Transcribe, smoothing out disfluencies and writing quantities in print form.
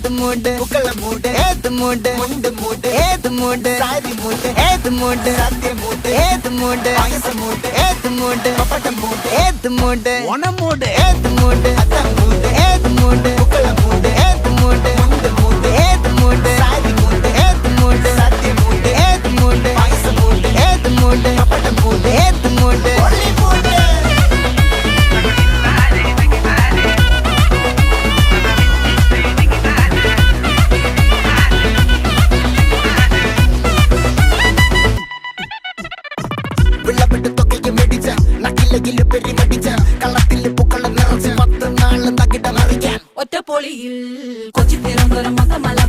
ഏത് മൂട് പൂക്കള മൂട് ഏത് മൂട് മുണ്ട് മൂട് ഏത് മൂട് സാരി മൂട് ഏത് മൂട് സദ്യ മൂട് ഏത് മൂട് പായസ മൂട് ഏത് മൂട് പപ്പടം മൂട് ഏത് മൂട് ഓണമൂട് ഏത് മൂട് അത്തം മൂട് ഏത് മൂട് പൂക്കള മൂട് ഏത് മൂട് മുണ്ട് മൂട് ഏത് മൂട് സാരി മൂട് ഏത് മൂട് സദ്യ മൂട് ഏത് മൂട് പായസ മൂട് ഏത് മൂട് പപ്പടം മൂട് ഏത് മൂട് ഒള്ളി മൂട് വിളവിട്ട് തൊക്കയ്ക്ക് മേടിച്ച നക്കിലകില് പെരിമടിച്ച കള്ളത്തില് പൂക്കള നിറച്ച് 10 നാള് തകിട മറിക്കാൻ ഒറ്റപ്പൊളിയിൽ കൊച്ചി തിരുവനന്തപുരം മൊത്തമല